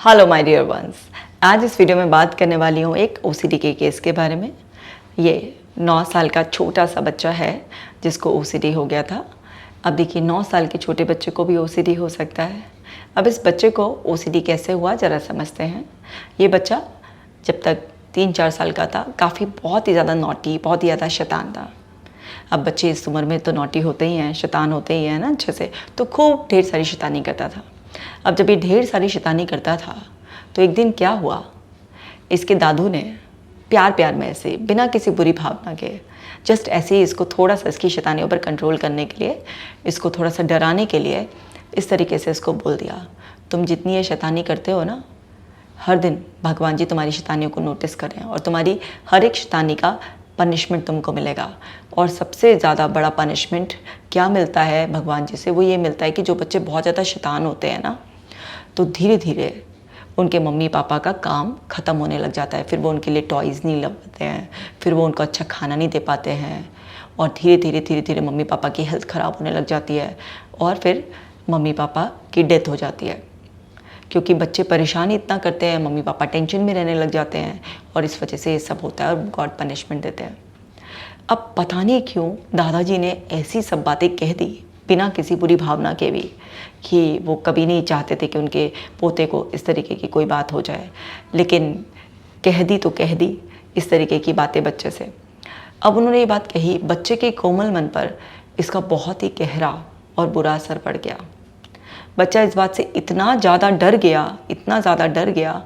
Hello my dear ones. आज इस video में बात करने वाली हूँ एक ओसीडी के केस के बारे में। ये 9 साल का छोटा सा बच्चा है जिसको ओसीडी हो गया था। अब देखिए 9 साल के छोटे बच्चे को भी ओसीडी हो सकता है। अब इस बच्चे को ओसीडी कैसे हुआ ज़रा समझते हैं। ये बच्चा जब तक 3-4 साल का था काफ़ी बहुत ही ज़्यादा नॉटी, बहुत ही ज़्यादा शैतान था। अब बच्चे इस उम्र में तो नॉटी होते ही हैं, शैतान होते ही हैं ना अच्छे से, तो खूब ढेर सारी शैतानी करता था। अब जब ये ढेर सारी शैतानी करता था तो एक दिन क्या हुआ, इसके दादू ने प्यार प्यार में ऐसे बिना किसी बुरी भावना के जस्ट ऐसे ही इसको थोड़ा सा इसकी शैतानियों पर कंट्रोल करने के लिए, इसको थोड़ा सा डराने के लिए इस तरीके से इसको बोल दिया, तुम जितनी ये शैतानी करते हो ना, हर दिन भगवान जी तुम्हारी शैतानियों को नोटिस कर रहे हैं और तुम्हारी हर एक शैतानी का पनिशमेंट तुमको मिलेगा। और सबसे ज़्यादा बड़ा पनिशमेंट क्या मिलता है भगवान जी से, वो ये मिलता है कि जो बच्चे बहुत ज़्यादा शैतान होते हैं ना, तो धीरे धीरे उनके मम्मी पापा का काम ख़त्म होने लग जाता है। फिर वो उनके लिए टॉयज़ नहीं लाते हैं, फिर वो उनको अच्छा खाना नहीं दे पाते हैं, और धीरे धीरे मम्मी पापा की हेल्थ ख़राब होने लग जाती है, और फिर मम्मी पापा की डेथ हो जाती है। क्योंकि बच्चे परेशान इतना करते हैं, मम्मी पापा टेंशन में रहने लग जाते हैं, और इस वजह से ये सब होता है और गॉड पनिशमेंट देते हैं। अब पता नहीं क्यों दादाजी ने ऐसी सब बातें कह दी बिना किसी बुरी भावना के भी, कि वो कभी नहीं चाहते थे कि उनके पोते को इस तरीके की कोई बात हो जाए, लेकिन कह दी तो कह दी इस तरीके की बातें बच्चे से। अब उन्होंने ये बात कही, बच्चे के कोमल मन पर इसका बहुत ही गहरा और बुरा असर पड़ गया। बच्चा इस बात से इतना ज़्यादा डर गया, इतना ज़्यादा डर गया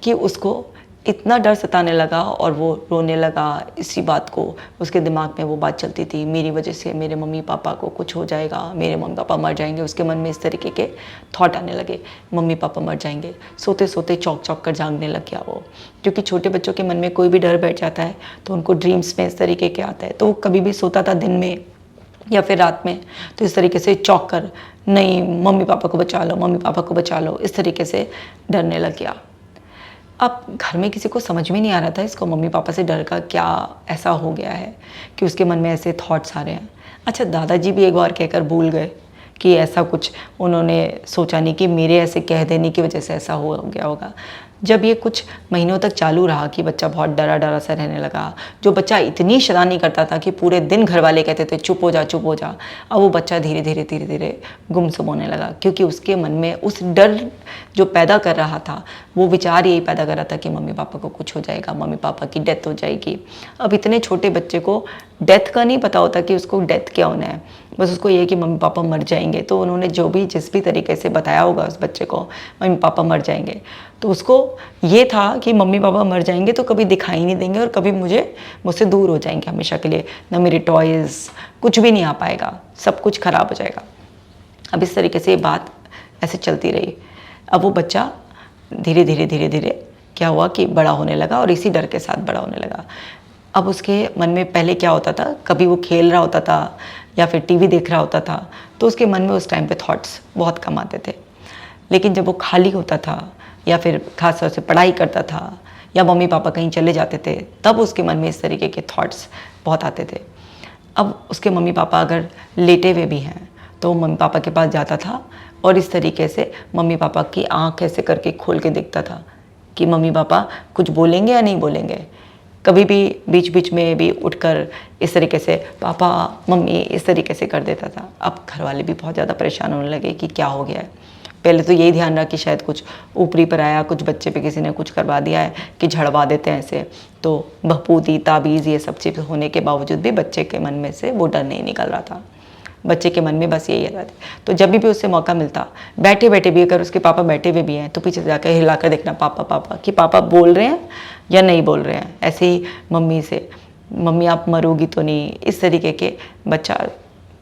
कि उसको इतना डर सताने लगा और वो रोने लगा। इसी बात को उसके दिमाग में वो बात चलती थी, मेरी वजह से मेरे मम्मी पापा को कुछ हो जाएगा, मेरे मम्मी पापा मर जाएंगे। उसके मन में इस तरीके के थॉट आने लगे, मम्मी पापा मर जाएंगे। सोते सोते चौंक चौंक कर जागने लग गया वो, क्योंकि छोटे बच्चों के मन में कोई भी डर बैठ जाता है तो उनको ड्रीम्स में इस तरीके के आता है। तो वो कभी भी सोता था दिन में या फिर रात में, तो इस तरीके से चौंक कर, नहीं मम्मी पापा को बचा लो, मम्मी पापा को बचा लो, इस तरीके से डरने लग गया। अब घर में किसी को समझ में नहीं आ रहा था इसको मम्मी पापा से डर का क्या ऐसा हो गया है कि उसके मन में ऐसे थॉट्स आ रहे हैं। अच्छा, दादाजी भी एक बार कहकर भूल गए कि ऐसा कुछ उन्होंने सोचा नहीं कि मेरे ऐसे कह देने की वजह से ऐसा हो गया होगा। जब ये कुछ महीनों तक चालू रहा कि बच्चा बहुत डरा डरा सा रहने लगा, जो बच्चा इतनी शैतानी करता था कि पूरे दिन घर वाले कहते थे चुप हो जा चुप हो जा, अब वो बच्चा धीरे धीरे गुमसुम होने लगा, क्योंकि उसके मन में उस डर जो पैदा कर रहा था, वो विचार यही पैदा कर रहा था कि मम्मी पापा को कुछ हो जाएगा, मम्मी पापा की डेथ हो जाएगी। अब इतने छोटे बच्चे को डेथ का नहीं पता होता कि उसको डेथ क्या होना है, बस उसको ये कि मम्मी पापा मर जाएंगे। तो उन्होंने जो भी जिस भी तरीके से बताया होगा उस बच्चे को मम्मी पापा मर जाएंगे, तो उसको ये था कि मम्मी पापा मर जाएंगे तो कभी दिखाई नहीं देंगे और कभी मुझसे दूर हो जाएंगे हमेशा के लिए, ना मेरे टॉयज़, कुछ भी नहीं आ पाएगा, सब कुछ ख़राब हो जाएगा। अब इस तरीके से ये बात ऐसे चलती रही। अब वो बच्चा धीरे धीरे क्या हुआ कि बड़ा होने लगा और इसी डर के साथ बड़ा होने लगा। अब उसके मन में पहले क्या होता था, कभी वो खेल रहा होता था या फिर टीवी देख रहा होता था, तो उसके मन में उस टाइम पे थॉट्स बहुत कम आते थे। लेकिन जब वो खाली होता था या फिर खास तौर से पढ़ाई करता था या मम्मी पापा कहीं चले जाते थे, तब उसके मन में इस तरीके के थॉट्स बहुत आते थे। अब उसके मम्मी पापा अगर लेटे हुए भी हैं तो वो मम्मी पापा के पास जाता था और इस तरीके से मम्मी पापा की आँख ऐसे करके खोल के देखता था कि मम्मी पापा कुछ बोलेंगे या नहीं बोलेंगे। कभी भी बीच बीच में भी उठकर इस तरीके से पापा मम्मी इस तरीके से कर देता था। अब घर वाले भी बहुत ज़्यादा परेशान होने लगे कि क्या हो गया है। पहले तो यही ध्यान रहा कि शायद कुछ ऊपरी पर आया, कुछ बच्चे पे किसी ने कुछ करवा दिया है कि झड़वा देते हैं ऐसे, तो बहपूती ताबीज़ ये सब चीज़ होने के बावजूद भी बच्चे के मन में से वो डर नहीं निकल रहा था। बच्चे के मन में बस यही रहता था। तो जब भी उससे मौका मिलता, बैठे बैठे भी अगर उसके पापा बैठे हुए भी हैं तो पीछे से जाकर हिलाकर देखना पापा पापा, कि पापा बोल रहे हैं या नहीं बोल रहे हैं। ऐसे ही मम्मी से, मम्मी आप मरोगी तो नहीं, इस तरीके के बच्चा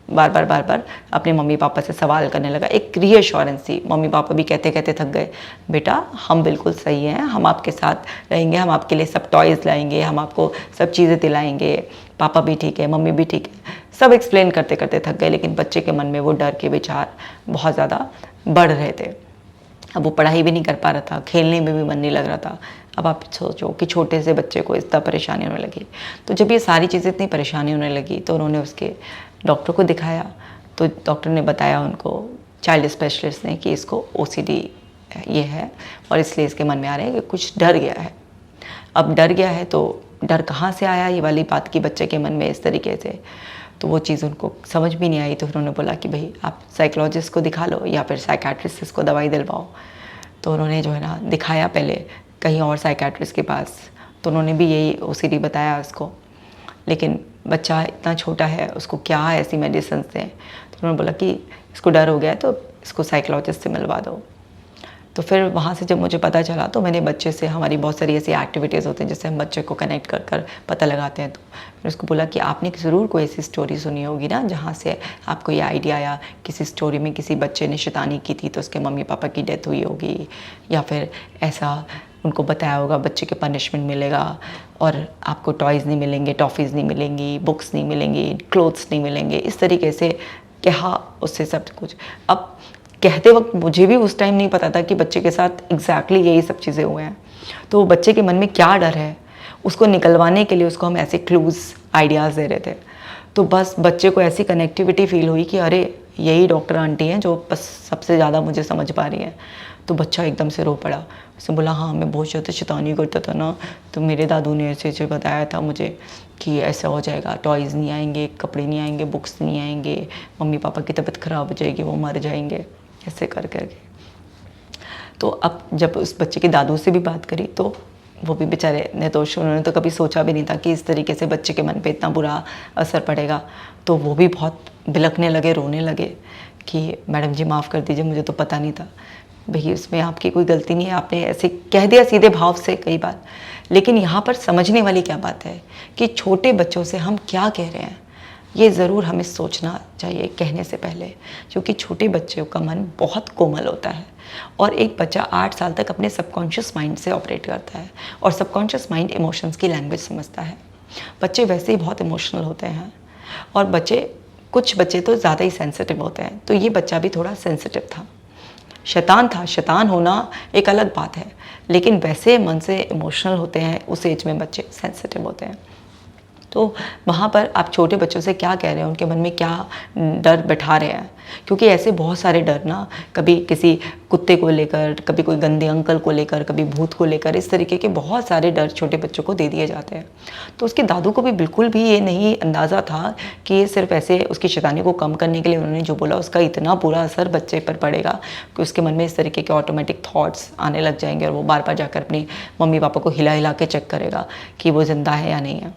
बार बार अपने मम्मी पापा से सवाल करने लगा। एक रीअश्योरेंस थी। मम्मी पापा भी कहते कहते थक गए, बेटा हम बिल्कुल सही हैं, हम आपके साथ रहेंगे, हम आपके लिए सब टॉयज़ लाएंगे, हम आपको सब चीज़ें दिलाएंगे, पापा भी ठीक है, मम्मी भी ठीक है, सब एक्सप्लेन करते करते थक गए। लेकिन बच्चे के मन में वो डर के विचार बहुत ज़्यादा बढ़ रहे थे। अब वो पढ़ाई भी नहीं कर पा रहा था, खेलने में भी मन नहीं लग रहा था। अब आप सोचो कि छोटे से बच्चे को इतना परेशानी होने लगी। तो जब ये सारी चीज़ें इतनी परेशानी होने लगी तो उन्होंने उसके डॉक्टर को दिखाया। तो डॉक्टर ने बताया उनको, चाइल्ड स्पेशलिस्ट ने, कि इसको ओसीडी ये है और इसलिए इसके मन में आ रहा है कि कुछ डर गया है। अब डर गया है तो डर कहाँ से आया, ये वाली बात की बच्चे के मन में इस तरीके से, तो वो चीज़ उनको समझ भी नहीं आई। तो फिर उन्होंने बोला कि भाई आप साइकोलॉजिस्ट को दिखा लो या फिर साइकेट्रिस्ट को दवाई दिलवाओ। तो उन्होंने जो है ना दिखाया पहले कहीं और साइकेट्रिस्ट के पास, तो उन्होंने भी यही ओसीडी बताया उसको, लेकिन बच्चा इतना छोटा है, उसको क्या ऐसी मेडिसिन दें। तो उन्होंने बोला कि इसको डर हो गया है तो इसको साइकोलॉजिस्ट से मिलवा दो। तो फिर वहाँ से जब मुझे पता चला तो मैंने बच्चे से, हमारी बहुत सारी ऐसी एक्टिविटीज़ होती हैं जिससे हम बच्चे को कनेक्ट कर कर पता लगाते हैं, तो फिर उसको बोला कि आपने ज़रूर कोई ऐसी स्टोरी सुनी होगी ना जहाँ से आपको ये आइडिया आया, किसी स्टोरी में किसी बच्चे ने शैतानी की थी तो उसके मम्मी पापा की डेथ हुई होगी, या फिर ऐसा उनको बताया होगा बच्चे के पनिशमेंट मिलेगा और आपको टॉयज़ नहीं मिलेंगे, टॉफ़ीज़ नहीं मिलेंगी, बुक्स नहीं मिलेंगी, क्लोथ्स नहीं मिलेंगे, इस तरीके से कहा उससे सब कुछ। अब कहते वक्त मुझे भी उस टाइम नहीं पता था कि बच्चे के साथ एग्जैक्टली यही सब चीज़ें हुए हैं। तो बच्चे के मन में क्या डर है उसको निकलवाने के लिए उसको हम ऐसे क्लूज़ आइडियाज़ दे रहे थे। तो बस बच्चे को ऐसी कनेक्टिविटी फील हुई कि अरे यही डॉक्टर आंटी हैं जो बस सबसे ज़्यादा मुझे समझ पा रही हैं। तो बच्चा एकदम से रो पड़ा। उसने बोला हाँ मैं बहुत ज़्यादा शैतानी करता था ना, तो मेरे दादू ने ऐसे ऐसे बताया था मुझे कि ऐसा हो जाएगा, टॉयज़ नहीं आएंगे, कपड़े नहीं आएंगे, बुक्स नहीं आएंगे, मम्मी पापा की तबीयत ख़राब हो जाएगी, वो मर जाएंगे, ऐसे कर करके। तो अब जब उस बच्चे के दादू से भी बात करी तो वो भी बेचारे निर्दोष, उन्होंने तो कभी सोचा भी नहीं था कि इस तरीके से बच्चे के मन पे इतना बुरा असर पड़ेगा। तो वो भी बहुत बिलखने लगे, रोने लगे कि मैडम जी माफ़ कर दीजिए, मुझे तो पता नहीं था। भई इसमें आपकी कोई गलती नहीं है, आपने ऐसे कह दिया सीधे भाव से कई बार। लेकिन यहाँ पर समझने वाली क्या बात है कि छोटे बच्चों से हम क्या कह रहे हैं, ये ज़रूर हमें सोचना चाहिए कहने से पहले, क्योंकि छोटे बच्चों का मन बहुत कोमल होता है और एक बच्चा 8 साल तक अपने सबकॉन्शियस माइंड से ऑपरेट करता है और सबकॉन्शियस माइंड इमोशंस की लैंग्वेज समझता है। बच्चे वैसे ही बहुत इमोशनल होते हैं और कुछ बच्चे तो ज़्यादा ही सेंसिटिव होते हैं, तो ये बच्चा भी थोड़ा सेंसिटिव था, शैतान था। शैतान होना एक अलग बात है, लेकिन वैसे मन से इमोशनल होते हैं, उस एज में बच्चे सेंसिटिव होते हैं। तो वहाँ पर आप छोटे बच्चों से क्या कह रहे हैं, उनके मन में क्या डर बैठा रहे हैं, क्योंकि ऐसे बहुत सारे डर ना, कभी किसी कुत्ते को लेकर, कभी कोई गंदे अंकल को लेकर, कभी भूत को लेकर, इस तरीके के बहुत सारे डर छोटे बच्चों को दे दिए जाते हैं। तो उसके दादू को भी बिल्कुल भी ये नहीं अंदाज़ा था कि ये सिर्फ ऐसे उसकी शैतानी को कम करने के लिए उन्होंने जो बोला उसका इतना बुरा असर बच्चे पर पड़ेगा कि उसके मन में इस तरीके के ऑटोमेटिक थॉट्स आने लग जाएंगे और वो बार बार जाकर अपनी मम्मी पापा को हिला हिला के चेक करेगा कि वो ज़िंदा है या नहीं है।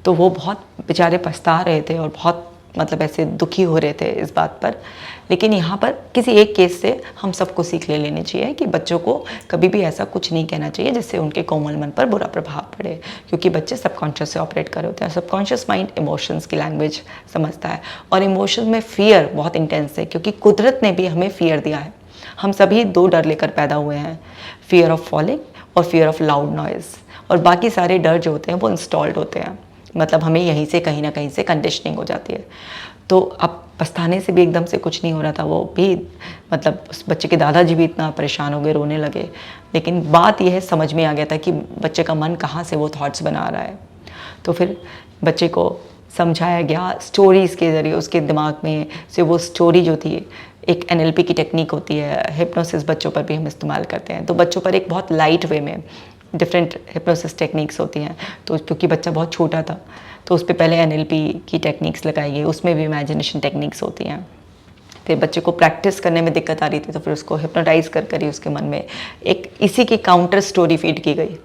तो वो बहुत बेचारे पछता रहे थे और बहुत मतलब ऐसे दुखी हो रहे थे इस बात पर। लेकिन यहाँ पर किसी एक केस से हम सबको सीख ले लेनी चाहिए कि बच्चों को कभी भी ऐसा कुछ नहीं कहना चाहिए जिससे उनके कोमल मन पर बुरा प्रभाव पड़े, क्योंकि बच्चे सबकॉन्शियस से ऑपरेट कर रहे होते हैं। सबकॉन्शियस माइंड इमोशंस की लैंग्वेज समझता है और इमोशन में फ़ियर बहुत इंटेंस है, क्योंकि कुदरत ने भी हमें फ़ियर दिया है। हम सभी 2 डर लेकर पैदा हुए हैं, फ़ियर ऑफ फॉलिंग और फ़ियर ऑफ लाउड नॉइज़, और बाकी सारे डर जो होते हैं वो इंस्टॉल्ड होते हैं, मतलब हमें यहीं से कहीं ना कहीं से कंडीशनिंग हो जाती है। तो अब पछताने से भी एकदम से कुछ नहीं हो रहा था, वो भी मतलब उस बच्चे के दादाजी भी इतना परेशान हो गए, रोने लगे। लेकिन बात यह है, समझ में आ गया था कि बच्चे का मन कहाँ से वो थॉट्स बना रहा है। तो फिर बच्चे को समझाया गया स्टोरीज़ के ज़रिए, उसके दिमाग में से वो स्टोरी जो थी, एक NLP की टेक्निक होती है, हिप्नोसिस बच्चों पर भी हम इस्तेमाल करते हैं। तो बच्चों पर एक बहुत लाइट वे में डिफरेंट हिप्नोसिस टेक्निक्स होती हैं। तो क्योंकि बच्चा बहुत छोटा था तो उस पर पहले NLP की टेक्निक्स लगाई गई, उसमें भी इमेजिनेशन टेक्निक्स होती हैं। फिर बच्चे को प्रैक्टिस करने में दिक्कत आ रही थी तो फिर उसको हिप्नोटाइज़ कर ही उसके मन में एक इसी की काउंटर स्टोरी फीड की गई,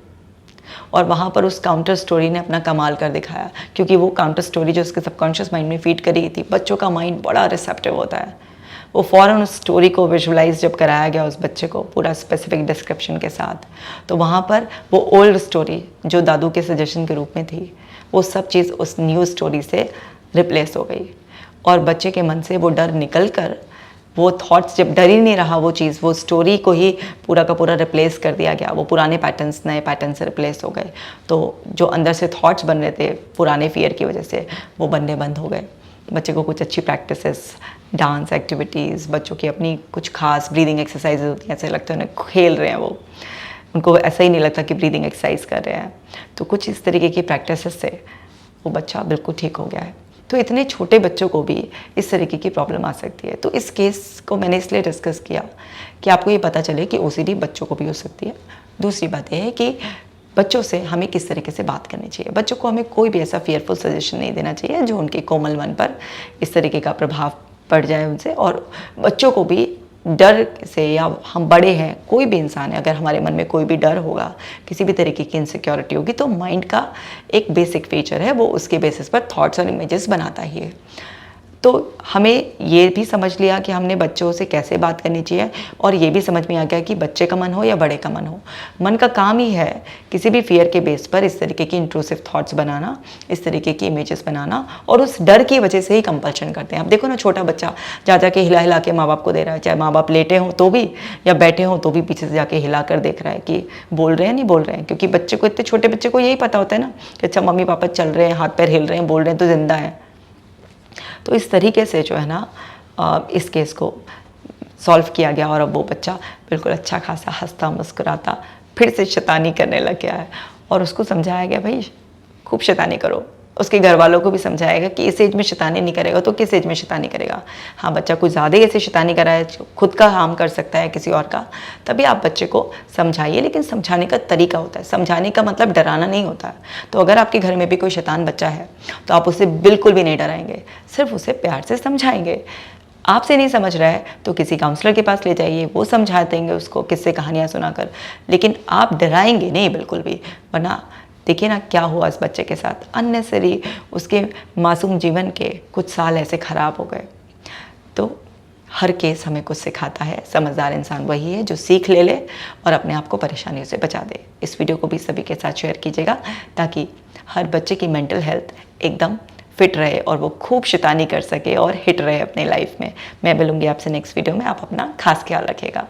और वहाँ पर उस काउंटर स्टोरी ने अपना कमाल कर दिखाया, क्योंकि वो काउंटर स्टोरी जो उसके सबकॉन्शियस माइंड में फीड करी थी, बच्चों का माइंड बड़ा रिसेप्टिव होता है। वो फ़ौरन उस स्टोरी को विजुलाइज जब कराया गया उस बच्चे को पूरा स्पेसिफिक डिस्क्रिप्शन के साथ, तो वहाँ पर वो ओल्ड स्टोरी जो दादू के सजेशन के रूप में थी, वो सब चीज़ उस न्यू स्टोरी से रिप्लेस हो गई, और बच्चे के मन से वो डर निकल कर वो थॉट्स, जब डर ही नहीं रहा वो चीज़, वो स्टोरी को ही पूरा का पूरा रिप्लेस कर दिया गया। वो पुराने पैटर्न्स नए पैटर्न से रिप्लेस हो गए, तो जो अंदर से थॉट्स बन रहे थे पुराने फियर की वजह से, वो बनने बंद हो गए। बच्चे को कुछ अच्छी प्रैक्टिसेस, डांस एक्टिविटीज़, बच्चों की अपनी कुछ खास ब्रीदिंग एक्सरसाइजेज होती हैं, ऐसे लगता है उन्हें खेल रहे हैं, वो उनको ऐसा ही नहीं लगता कि ब्रीदिंग एक्सरसाइज कर रहे हैं। तो कुछ इस तरीके की प्रैक्टिसेस से वो बच्चा बिल्कुल ठीक हो गया है। तो इतने छोटे बच्चों को भी इस तरीके की प्रॉब्लम आ सकती है। तो इस केस को मैंने इसलिए डिस्कस किया कि आपको ये पता चले कि ओसीडी बच्चों को भी हो सकती है। दूसरी बात यह है कि बच्चों से हमें किस तरीके से बात करनी चाहिए। बच्चों को हमें कोई भी ऐसा फियरफुल सजेशन नहीं देना चाहिए जो उनके कोमल मन पर इस तरीके का प्रभाव पड़ जाए उनसे। और बच्चों को भी डर से, या हम बड़े हैं, कोई भी इंसान है, अगर हमारे मन में कोई भी डर होगा, किसी भी तरीके की इनसिक्योरिटी होगी, तो माइंड का एक बेसिक फीचर है, वो उसके बेसिस पर थॉट्स और इमेजेस बनाता ही है। तो हमें ये भी समझ लिया कि हमने बच्चों से कैसे बात करनी चाहिए, और ये भी समझ में आ गया कि बच्चे का मन हो या बड़े का मन हो, मन का काम ही है किसी भी फियर के बेस पर इस तरीके की इंट्रूसिव थॉट्स बनाना, इस तरीके की इमेजेस बनाना, और उस डर की वजह से ही कंपल्शन करते हैं। अब देखो ना, छोटा बच्चा जा जाके हिला हिला के माँ बाप को दे रहा है, चाहे माँ बाप लेटे हों तो भी या बैठे हों तो भी पीछे से जाके हिला कर देख रहा है कि बोल रहे हैं नहीं बोल रहे हैं, क्योंकि बच्चे को, इतने छोटे बच्चे को यही पता होता है ना कि अच्छा मम्मी पापा चल रहे हैं, हाथ पैर हिल रहे हैं, बोल रहे हैं तो जिंदा है। तो इस तरीके से जो है ना इस केस को सॉल्व किया गया, और अब वो बच्चा बिल्कुल अच्छा खासा हंसता मुस्कुराता फिर से शैतानी करने लग गया है। और उसको समझाया गया, भाई खूब शैतानी करो। उसके घर वालों को भी समझाया गया कि इस एज में शैतानी नहीं करेगा तो किस एज में शैतानी करेगा। हाँ, बच्चा कुछ ज़्यादा ही ऐसे शैतानी कर रहा है, खुद का हार्म कर सकता है किसी और का, तभी आप बच्चे को समझाइए। लेकिन समझाने का तरीका होता है, समझाने का मतलब डराना नहीं होता है। तो अगर आपके घर में भी कोई शैतान बच्चा है तो आप उसे बिल्कुल भी नहीं डराएंगे, सिर्फ उसे प्यार से समझाएंगे। आपसे नहीं समझ रहा है तो किसी काउंसलर के पास ले जाइए, वो समझा देंगे उसको किस्से कहानियाँ सुनाकर, लेकिन आप डराएंगे नहीं बिल्कुल भी। वरना देखिए ना क्या हुआ इस बच्चे के साथ, अननेसेसरी उसके मासूम जीवन के कुछ साल ऐसे ख़राब हो गए। तो हर केस हमें कुछ सिखाता है। समझदार इंसान वही है जो सीख ले ले और अपने आप को परेशानियों से बचा दे। इस वीडियो को भी सभी के साथ शेयर कीजिएगा ताकि हर बच्चे की मेंटल हेल्थ एकदम फिट रहे और वो खूब शैतानी कर सके और हिट रहे अपनी लाइफ में। मैं मिलूंगी आपसे नेक्स्ट वीडियो में। आप अपना खास ख्याल रखिएगा।